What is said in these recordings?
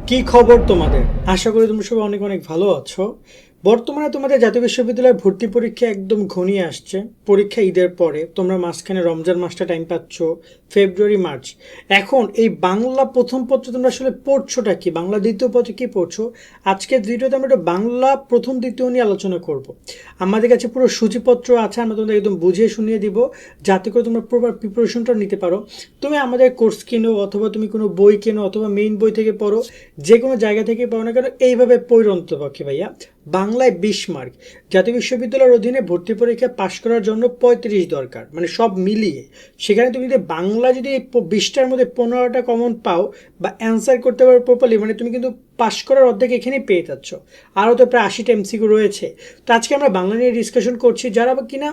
কি খবর তোমাদের? আশা করি তোমরা সবাই অনেক অনেক ভালো আছো। বর্তমানে তোমাদের জাতীয় বিশ্ববিদ্যালয়ের ভর্তি পরীক্ষা একদম ঘনিয়ে আসছে। পরীক্ষা ঈদের পরে তোমরা মাঝখানে রমজান মাসটা টাইম পাচ্ছ, ফেব্রুয়ারি মার্চ। এখন এই বাংলা প্রথম পত্র তোমরা আসলে পড়ছোটা কি, বাংলা দ্বিতীয় পত্র কি পড়ছো? আজকের ভিডিওতে আমরা একটা বাংলা প্রথম দ্বিতীয় নিয়ে আলোচনা করব। আমাদের কাছে পুরো সূচিপত্র আছে, আমরা তোমাদের একদম বুঝিয়ে শুনিয়ে দিব যাতে করে তোমরা প্রপার প্রিপারেশনটা নিতে পারো। তুমি আমাদের কোর্স কিনো অথবা তুমি কোনো বই কেনো অথবা মেইন বই থেকে পড়ো, যে কোনো জায়গা থেকে পাও না কেন এইভাবে পড়ো অন্তপক্ষে ভাইয়া। বাংলায় 20 মার্ক, জাতীয় বিশ্ববিদ্যালয়ের অধীনে ভর্তি পরীক্ষা পাশ করার জন্য 35 দরকার, মানে সব মিলিয়ে। সেখানে তুমি যদি বাংলা যদি 20টার মধ্যে 15টা কমন পাও বা অ্যান্সার করতে পারো প্রপারলি, মানে তুমি কিন্তু পাশ করার অর্ধেক এখানেই পেয়ে যাচ্ছ। আরও তো প্রায় 80টা এমসিকিউ রয়েছে। তো আজকে আমরা বাংলা নিয়ে ডিসকাশন করছি। যারা কিনা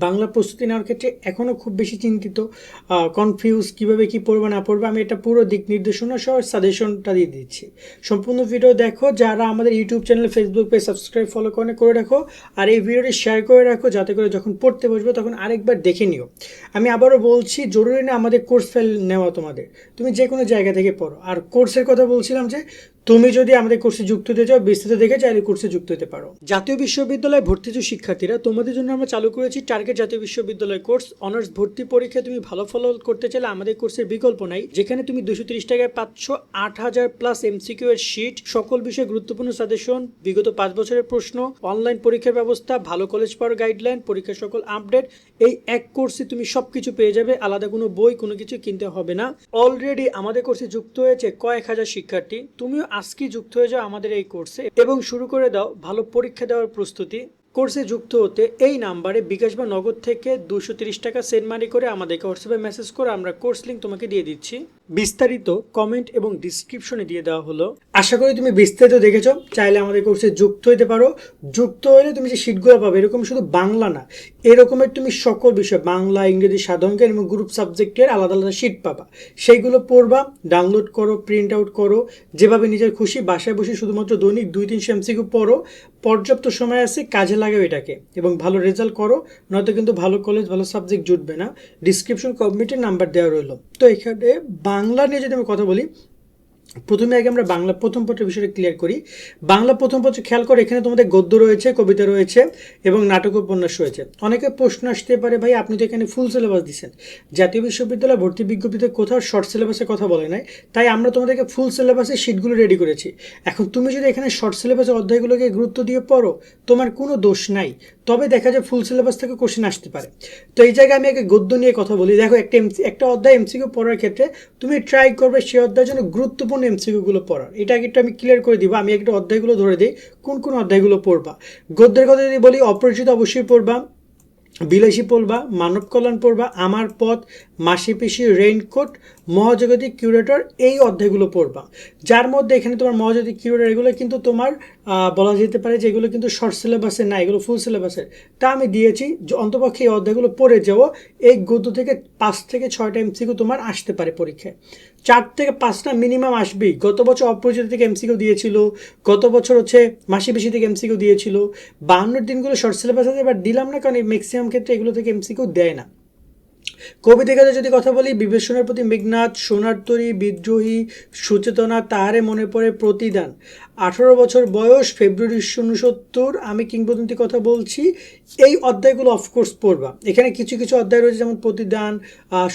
বাংলা প্রস্তুতি নেওয়ার ক্ষেত্রে এখনও খুব বেশি চিন্তিত, কনফিউজ, কীভাবে কী পড়বে না পড়বে, আমি এটা পুরো দিক নির্দেশনা সহ সাজেশনটা দিয়ে দিচ্ছি। সম্পূর্ণ ভিডিও দেখো। যারা আমাদের YouTube channel, Facebook page subscribe follow করে রাখো, আর এই ভিডিওটি শেয়ার করে রাখো যাতে করে যখন পড়তে বসবে তখন আরেকবার দেখে নিও। আমি আবারও বলছি, জরুরি না আমাদের কোর্স ফাইল নেওয়া তোমাদের, তুমি যে কোনো জায়গা থেকে পড়ো। আর কোর্সের কথা বলছিলাম যে তুমি যদি আমাদের কোর্সে যুক্ত হতে চাও, বিস্তারিত দেখে চাইলে কোর্সে যুক্ত হতে পারো। জাতীয় বিশ্ববিদ্যালয়ে ভর্তিজ শিক্ষার্থীরা, তোমাদের জন্য আমরা চালু করেছি টার্গেট জাতীয় বিশ্ববিদ্যালয় কোর্স। অনার্স ভর্তি পরীক্ষায় তুমি ভালো ফল করতে চাইলে আমাদের কোর্সের বিকল্প নাই, যেখানে তুমি 230 টাকায় পাচ্ছ 8000 প্লাস এমসিকিউ এর শিট, সকল বিষয়ে গুরুত্বপূর্ণ সাজেশন, বিগত 5 বছরের প্রশ্ন, অনলাইন পরীক্ষার ব্যবস্থা, ভালো কলেজ পাওয়ার গাইডলাইন, পরীক্ষার সকল আপডেট। এই এক কোর্সে তুমি সবকিছু পেয়ে যাবে, আলাদা কোনো বই কোনো কিছু কিনতে হবে না। অলরেডি আমাদের কোর্সে যুক্ত হয়েছে কয়েক হাজার শিক্ষার্থী। তুমিও আজকে যুক্ত হয়ে যাও আমাদের এই কোর্সে এবং শুরু করে দাও ভালো পরীক্ষা দেওয়ার প্রস্তুতি। কোর্সে যুক্ত হতে এই নাম্বারে বিকাশ বা নগদ থেকে 230 টাকা সেন্ড মানি করে আমাদেরকে হোয়াটসঅ্যাপে মেসেজ করে আমরা কোর্স লিঙ্ক তোমাকে দিয়ে দিচ্ছি। বিস্তারিত কমেন্ট এবং ডিসক্রিপশনে দিয়ে দেওয়া হলো। আশা করি তুমি বিস্তারিত দেখেছো। চাইলে আমাদের কোর্সে যুক্ত হতে পারো। যুক্ত হলে তুমি যে শিটগুলো পাবে, এরকম শুধু বাংলা না, এরকমের তুমি সকল বিষয়, বাংলা, ইংরেজি, সাধারণ জ্ঞান এবং গ্রুপ সাবজেক্টের আলাদা আলাদা শিট পাবা। সেইগুলো পড়বা, ডাউনলোড করো, প্রিন্ট আউট করো, যেভাবে নিজের খুশি বাসায় বসে শুধুমাত্র দৈনিক 2-3 এমসিকিউ পড়ো। পর্যাপ্ত সময় আছে, কাজে লাগাও এটাকে এবং ভালো রেজাল্ট করো, নয়তো কিন্তু ভালো কলেজ, ভালো সাবজেক্ট জুটবে না। ডিসক্রিপশন কমিটির নাম্বার দেওয়া রইলো। তো এখানে বাংলা নিয়ে যদি আমি কথা বলি, প্রথমে আগে আমরা বাংলা প্রথম পত্রের বিষয়টা ক্লিয়ার করি। বাংলা প্রথম পত্র খেয়াল করে, এখানে তোমাদের গদ্য রয়েছে, কবিতা রয়েছে এবং নাটক উপন্যাস রয়েছে। অনেকে প্রশ্ন আসতে পারে, ভাই আপনি তো এখানে ফুল সিলেবাস দিচ্ছেন, জাতীয় বিশ্ববিদ্যালয় ভর্তি বিজ্ঞপ্তিতে কোথাও শর্ট সিলেবাসের কথা বলে নাই, তাই আমরা তোমাদেরকে ফুল সিলেবাসের শিটগুলো রেডি করেছি। এখন তুমি যদি এখানে শর্ট সিলেবাসের অধ্যায়গুলোকে গুরুত্ব দিয়ে পড়ো, তোমার কোনো দোষ নাই, তবে দেখা যায় ফুল সিলেবাস থেকে কোশ্চেন আসতে পারে। তো এই জায়গায় আমি আগে গদ্য নিয়ে কথা বলি। দেখো, একটা অধ্যায় এমসিকিউ পড়ার ক্ষেত্রে তুমি ট্রাই করবে সেই অধ্যায়ের জন্য গুরুত্বপূর্ণ এমসিকিউগুলো পড়ার। এটা আগে একটু আমি ক্লিয়ার করে দিব। আমি একটা অধ্যায়গুলো ধরে দিই, কোন কোন অধ্যায়গুলো পড়বা। গদ্যের কথা যদি বলি, অপরিচিত অবশ্যই পড়বা, বিলাসী পড়বা, মানব কল্যাণ পড়বা, আমার পথ, মাসি পিসি, রেইনকোট, মহাজাগতিক কিউরেটর, এই অধ্যায়গুলো পড়বা। যার মধ্যে এখানে তোমার মহাজাগতিক কিউরেটর, এগুলো কিন্তু তোমার বলা যেতে পারে যে এগুলো কিন্তু শর্ট সিলেবাসের না, এগুলো ফুল সিলেবাসের। তা আমি দিয়েছি যে অন্তপক্ষে এই অধ্যায়গুলো পড়ে যাও। এই গদ্য থেকে 5 থেকে 6টা এমসিকিউ তোমার আসতে পারে পরীক্ষায়, 4 থেকে 5টা মিনিমাম আসবেই। গত বছর অপরিচিত থেকে এমসিকিউ দিয়েছিল, গত বছর হচ্ছে মাসি পিসি থেকে এমসিকিউ দিয়েছিল। 52 দিনগুলো শর্ট সিলেবাস আছে, এবার দিলাম না কারণ ম্যাক্সিমাম ক্ষেত্রে এগুলো থেকে এমসিকিউ দেয় না। কবিতা কাজে যদি কথা বলি, বিবেচনার প্রতি মেঘনাথ, সোনার তরী, বিদ্রোহী, সুচেতনা, তাহারে মনে পড়ে, প্রতিদান, 18 বছর বয়স, ফেব্রুয়ারি 1969, আমি কিংবদন্তি কথা বলছি। এই অধ্যায়গুলো অফকোর্স পড়বা। এখানে কিছু কিছু অধ্যায় রয়েছে যেমন প্রতিদান,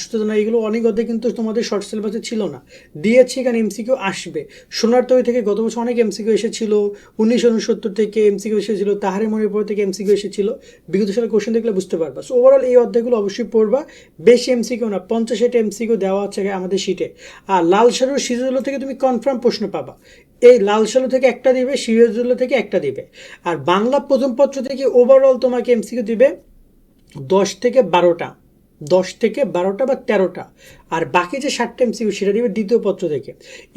সুচেতনা, এগুলো অনেক অধ্যায় কিন্তু তোমাদের শর্ট সিলেবাসে ছিল না, দিয়েছি এখানে এমসিকিউ আসবে। সোনার তরী থেকে গত বছর অনেক এমসিকিউ এসেছিল, 1969 থেকে এমসিকিউ এসেছিল, তাহারে মনে পড়ে থেকে এমসিকিউ এসেছিল। বিগত সালের কোশ্চেন দেখলে বুঝতে পারবা। সো ওভারঅল এই অধ্যায়গুলো অবশ্যই পড়বা। বেশি এমসিকিউ না, 50-60 এমসিকিউ দেওয়া আছে আমাদের শিটে। আর লাল সালু সিরাজুল্লাহ থেকে তুমি কনফার্ম প্রশ্ন পাবা। এই লাল সালু থেকে একটা দিবে, সিরাজুল্লাহ থেকে একটা দিবে। আর বাংলা প্রথম পত্র থেকে ওভারঅল তোমাকে এমসিকিউ দিবে 10 থেকে 12টা, 10 থেকে 12টা বা 13টা। আর বাকি যে 7টা এমসিকিউ সেটা দিবে দ্বিতীয় পত্র থেকে।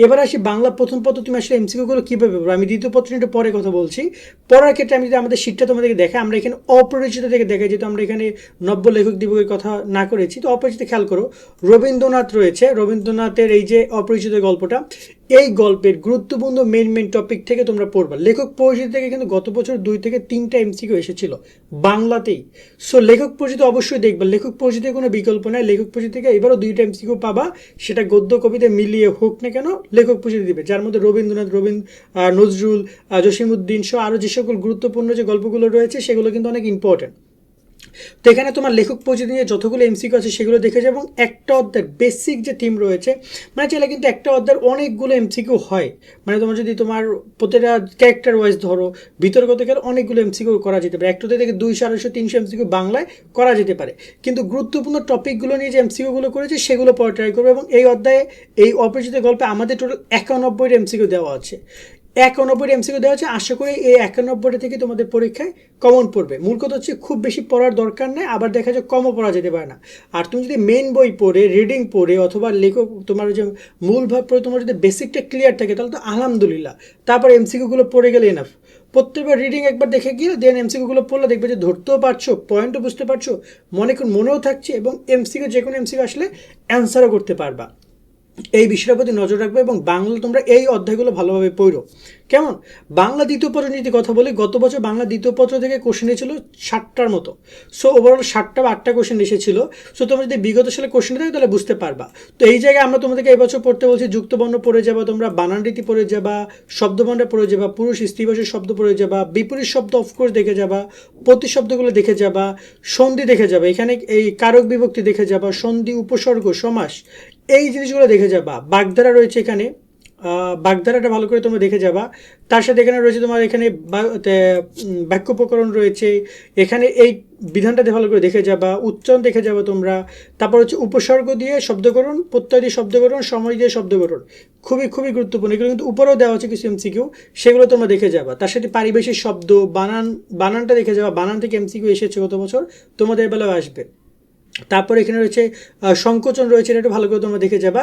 এবার আসি বাংলা প্রথম পত্র, তুমি আসলে এমসিকিউগুলো কীভাবে পড়বে, আমি দ্বিতীয় পত্র নিয়ে পরে কথা বলছি। পড়ার ক্ষেত্রে আমি যদি আমাদের শিটটা তোমাদেরকে দেখাই, আমরা এখানে অপরিচিত থেকে দেখাই, যেহেতু আমরা এখানে নব্য লেখক দিবসের কথা না করেছি। তো অপরিচিত খেয়াল করো, রবীন্দ্রনাথ রয়েছে, রবীন্দ্রনাথের এই যে অপরিচিত গল্পটা, এই গল্পের গুরুত্বপূর্ণ মেন টপিক থেকে তোমরা পড়বা। লেখক পরিচিতি থেকে কিন্তু গত বছর 2 থেকে 3টা এমসিকিউ এসেছিল বাংলাতেই। সো লেখক পরিচিতি অবশ্যই দেখবা, লেখক পরিচিতির কোনো বিকল্প নাই। লেখক পরিচিতি থেকে এবারও 2টা এমসিকিউ পাবা, সেটা গদ্য কবিতা মিলিয়ে হোক না কেন লেখক পরিচিতি দিবে, যার মধ্যে রবীন্দ্রনাথ, নজরুল, জসিমউদ্দিন সহ আরও যে সকল গুরুত্বপূর্ণ যে গল্পগুলো রয়েছে সেগুলো কিন্তু অনেক ইম্পর্টেন্ট। তো এখানে তোমার লেখক পরিচিতি নিয়ে যতগুলো এমসিকিউ আছে সেগুলো দেখে যাবে, এবং একটা অধ্যায়ের বেসিক যে থিম রয়েছে, মানে চাইলে কিন্তু একটা অধ্যায়ের অনেকগুলো এমসিকিউ হয়, মানে তোমার যদি তোমার প্রতিটা ক্যারেক্টার ওয়াইজ ধরো বিতর্ক থেকে অনেকগুলো এমসিকিউ করা যেতে পারে, একটাতে থেকে 200, 250, 300 এমসিকিউ বাংলায় করা যেতে পারে। কিন্তু গুরুত্বপূর্ণ টপিকগুলো নিয়ে যে এমসিকিউগুলো করেছে সেগুলো পরে ট্রাই করবে। এবং এই অধ্যায়ে এই অপরিচিত গল্পে আমাদের টোটাল 91 এমসিকিউ দেওয়া আছে, 91 এমসিকিউ দেওয়া আছে। আশা করি এই 91 থেকে তোমাদের পরীক্ষায় কমন পড়বে। মূল কথা হচ্ছে খুব বেশি পড়ার দরকার নেই, আবার দেখা যায় কমও পড়া যেতে পারে না। আর তুমি যদি মেন বই পড়ে, রিডিং পড়ে, অথবা লেখক তোমার যে মূল ভাব পড়ে তোমার যদি বেসিকটা ক্লিয়ার থাকে তাহলে তো আলহামদুলিল্লাহ, তারপর এমসিকিউগুলো পড়ে গেলে এনাফ। প্রত্যেকবার রিডিং একবার দেখে গিয়ে দেন এমসিকিউগুলো পড়লে দেখবে যে ধরতেও পারছো, পয়েন্টও বুঝতে পারছো, মনেও থাকছে, এবং এমসিকিউ যে কোনো এমসিকিউ আসলে অ্যান্সারও করতে পারবা। এই বিষয়টার প্রতি নজর রাখবে, এবং বাংলা তোমরা এই অধ্যায়গুলো ভালোভাবে পড়ো। কেমন? বাংলা দ্বিতীয় পত্র নিয়ে কথা বলি, গত বছর বাংলা দ্বিতীয় পত্র থেকে কোশ্চেন এসেছিল 60টার মতো। সো ওভারঅল 7টা বা 8টা কোশ্চেন এসেছিল। সো তোমরা যদি বিগত সালে কোশ্চেন থাকে তাহলে বুঝতে পারবা। তো এই জায়গায় আমরা তোমাদেরকে এই বছর পড়তে বলছি, যুক্তবর্ণ পড়ে যাবা, তোমরা বানান রীতি পড়ে যাবা, শব্দভাণ্ডার পড়ে যাবা, পুরুষ স্ত্রীবাচক শব্দ পড়ে যাবা, বিপরীত শব্দ অফকোর্স দেখে যাবা, প্রতিশব্দগুলো দেখে যাবা, সন্ধি দেখে যাবা, এখানে এই কারক বিভক্তি দেখে যাবা, সন্ধি, উপসর্গ, সমাস, এই জিনিসগুলো দেখে যাবা। বাগধারা রয়েছে এখানে, বাগধারাটা ভালো করে তোমরা দেখে যাবা। তার সাথে এখানে রয়েছে তোমার এখানে বাক্য প্রকরণ রয়েছে, এখানে এই বিধানটাতে ভালো করে দেখে যাবা, উচ্চারণ দেখে যাবা তোমরা। তারপর হচ্ছে উপসর্গ দিয়ে শব্দকরণ, প্রত্যয় দিয়ে শব্দকরণ, সময় দিয়ে শব্দকরণ, খুবই খুবই গুরুত্বপূর্ণ। এগুলো কিন্তু উপরেও দেওয়া হচ্ছে কিছু এমসিকিউ, সেগুলো তোমরা দেখে যাবা। তার সাথে পারিবেশিক শব্দ, বানানটা দেখে যাবা, বানান থেকে এমসিকিউ এসেছে গত বছর, তোমাদের বেলাও আসবে। তারপর এখানে রয়েছে সংকোচন রয়েছে, এটা একটু ভালো করে তোমরা দেখে যাবা।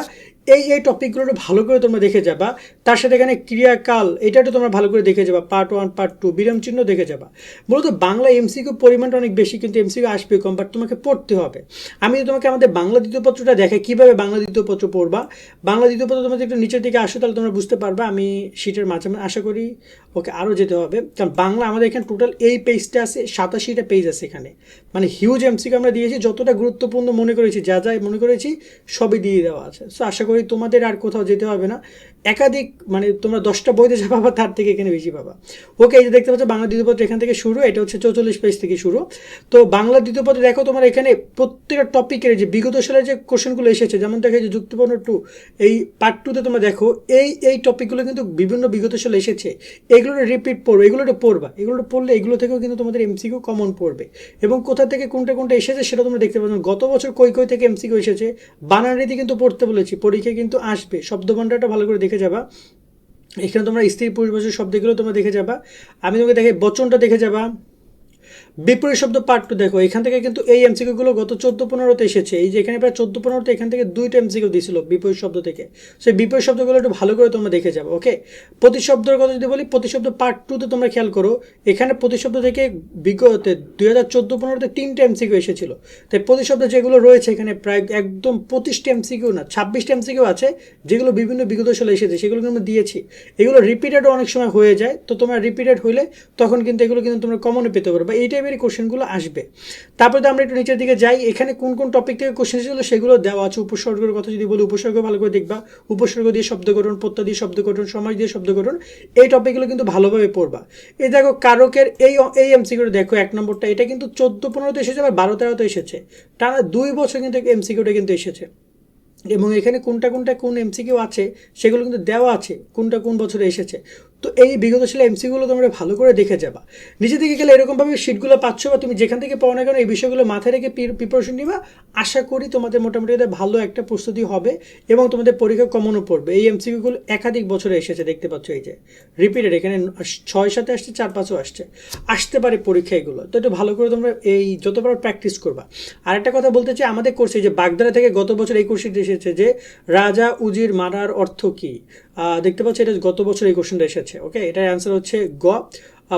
এই টপিকগুলো একটু ভালো করে তোমরা দেখে যাবা। তার সাথে এখানে ক্রিয়াকাল, এটা একটু তোমরা ভালো করে দেখে যাবা, পার্ট 1, পার্ট 2, বিরাম চিহ্ন দেখে যাবা। মূলত বাংলা এমসিকিউ পরিমাণটা অনেক বেশি, কিন্তু এমসিকিউ আসবে কম, বাট তোমাকে পড়তে হবে। আমি তোমাকে আমাদের বাংলা দ্বিতীয় পত্রটা দেখাই কীভাবে বাংলা দ্বিতীয় পত্র পড়বা। বাংলা দ্বিতীয় পত্র তোমাদের একটু নিচের দিকে আসো, তাহলে তোমরা বুঝতে পারবা। আমি শীটের মাঝামাঝি আশা করি ওকে আরও যেতে হবে, কারণ বাংলা আমাদের এখানে টোটাল এই পেজটা আছে, 87টা পেজ আছে এখানে, মানে হিউজ এমসিকিউ আমরা দিয়েছি, যতটা গুরুত্বপূর্ণ মনে করেছি, যা যা মনে করেছি সবই দিয়ে দেওয়া আছে। সো আশা করি তোমাদের আর কোথাও যেতে হবে না, একাধিক মানে তোমরা 10টা বইতে যা পাবা তার থেকে এখানে বেশি পাবা। ওকে, এই যে দেখতে পাচ্ছ বাংলা দ্বিতীয় পত্র এখান থেকে শুরু, এটা হচ্ছে 44 পেজ থেকে শুরু। তো বাংলা দ্বিতীয় পত্রে দেখো তোমার এখানে প্রত্যেকটা টপিকের যে বিগত সালের যে কোশ্চেনগুলো এসেছে, যেমন দেখো যে যুক্তবর্ণ 2, এই পার্ট 2তে তোমরা দেখো এই টপিকগুলো কিন্তু বিভিন্ন বিগত সালে এসেছে, এগুলো রিপিট পড়বে, এগুলো পড়বা, এগুলো পড়লে এগুলো থেকেও কিন্তু তোমাদের এমসিকিউ কমন পড়বে, এবং কোথা থেকে কোনটা এসেছে সেটা তোমরা দেখতে পাচ্ছ। গত বছর কই থেকে এমসিকিউ এসেছে, বানান রীতি কিন্তু পড়তে বলেছি, পরীক্ষায় কিন্তু আসবে। শব্দভাণ্ডারটা ভালো করে দেখে যাবা, এখানে তোমরা স্ত্রী পুরুষবাচক শব্দগুলো তোমরা দেখে যাবা। আমি তোমাকে দেখে বচনটা দেখে যাবা। বিপরীত শব্দ পার্ট 2 দেখো, এখান থেকে কিন্তু এই এমসিকিউগুলো গত 14-15তে এসেছে। এই যে এখানে প্রায় 14-15তে এখান থেকে 2টা এমসিকিউ দিয়েছিল বিপরীত শব্দ থেকে। সেই বিপরীত শব্দগুলো একটু ভালো করে তোমরা দেখে যাবে। ওকে, প্রতিশব্দের কথা যদি বলি, প্রতিশব্দ পার্ট 2তে তোমরা খেয়াল করো, এখানে প্রতিশব্দ থেকে বিগত 2014-15তে 3টা এমসিকিউ এসেছিল। তাই প্রতিশব্দ যেগুলো রয়েছে এখানে প্রায় একদম 25টা এমসিকিউ না, 26টা এমসিকিউ আছে, যেগুলো বিভিন্ন বিগত সালে এসেছে, সেগুলো আমরা দিয়েছি। এগুলো রিপিটেডও অনেক সময় হয়ে যায়, তো তোমরা রিপিটেড হইলে তখন কিন্তু এগুলো কিন্তু তোমরা কমনে পেতে পারো, বা এই টাইপের কোশ্চেনগুলো আসবে। তারপরে আমরা একটু নিচের দিকে যাই, এখানে কোন টপিক থেকে কোশ্চেন এসেছিল সেগুলো দেওয়া আছে। উপসর্গের কথা যদি বলি, উপসর্গ ভালো করে দেখবা, উপসর্গ দিয়ে শব্দগঠন, প্রত্যয় দিয়ে শব্দগঠন, সমাস দিয়ে শব্দগঠন, এই টপিকগুলো কিন্তু ভালোভাবে পড়বা। এই দেখো কারকের এই এমসিকিউটা দেখো, 1 নম্বরটা, এটা কিন্তু 14-15তে এসেছে, আবার 12-13তে এসেছে, টানা 2 বছর কিন্তু এমসিকিউটা কিন্তু এসেছে। এবং এখানে কোন এমসিকিউ আছে সেগুলো কিন্তু দেওয়া আছে, কোন বছরে এসেছে। তো এই বিগত সালে এমসিকিউগুলো তোমরা ভালো করে দেখে যাবা। নিচে দিকে গেলে এরকমভাবে শিটগুলো পাচ্ছ, বা তুমি যেখান থেকে পড়ো না কেন এই বিষয়গুলো মাথায় রেখে প্রিপারেশন নিবা। আশা করি তোমাদের মোটামুটি ভালো একটা প্রস্তুতি হবে, এবং তোমাদের পরীক্ষা কমনও পড়বে। এই এমসিকিউগুলো একাধিক বছরে এসেছে, দেখতে পাচ্ছ এই যে রিপিটেড, এখানে 6-7 আসছে, 4-5ও আসতে পারে পরীক্ষা এগুলো। তো একটু ভালো করে তোমরা এই যতবার প্র্যাকটিস করবা। আর একটা কথা বলতে চাই, আমাদের কোর্সে যে বাগধারা থেকে গত বছর এই কোর্সটি এসেছে যে রাজা উজির মারার অর্থ কি, দেখতে পাচ্ছ এটা গত বছর এই কোশ্চেনটা এসেছে। ওকে, এটার অ্যান্সার হচ্ছে গ।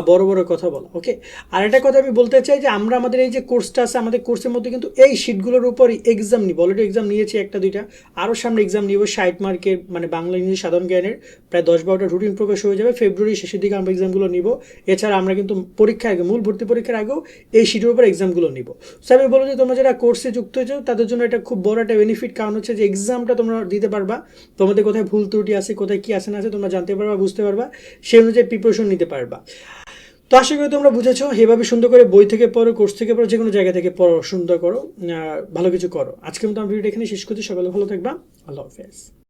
বড় বড় কথা বলা। ওকে, আর একটা কথা আমি বলতে চাই যে আমরা আমাদের এই যে কোর্সটা আছে, আমাদের কোর্সের মধ্যে কিন্তু এই শিটগুলোর উপরই এক্সাম নিব। অলরেডি এক্সাম নিয়েছি একটা দুইটা, আরও সামনে এক্সাম নিব 60 মার্কের, মানে বাংলা ইংরেজি সাধারণ জ্ঞানের প্রায় 10-12টা রুটিন প্রকাশ হয়ে যাবে ফেব্রুয়ারি শেষের দিকে। আমরা এক্সামগুলো নিব। এছাড়া আমরা কিন্তু পরীক্ষার আগে, মূল ভর্তি পরীক্ষার আগেও এই শিটের উপর এক্সামগুলো নিব। সো আমি বলবো যে তোমরা যারা কোর্সে যুক্ত হয়েছো তাদের জন্য এটা খুব বড় একটা বেনিফিট, কারণ হচ্ছে যে এক্সামটা তোমরা দিতে পারবা, তোমাদের কোথায় ভুল ত্রুটি আছে, কোথায় কী আছে না আছে তোমরা জানতে পারবা, বুঝতে পারবা, সেই অনুযায়ী প্রিপারেশন নিতে পারবা। তো আশা করি তোমরা বুঝেছো, এভাবে সুন্দর করে বই থেকে পড়ো, কোর্স থেকে পড়ো, যে কোনো জায়গা থেকে পড়ো, সুন্দর করো, ভালো কিছু করো। আজকের মতো আমার ভিডিওটা এখানে শেষ করছি। সকালে ভালো থাকবা। আল্লাহ হাফেজ।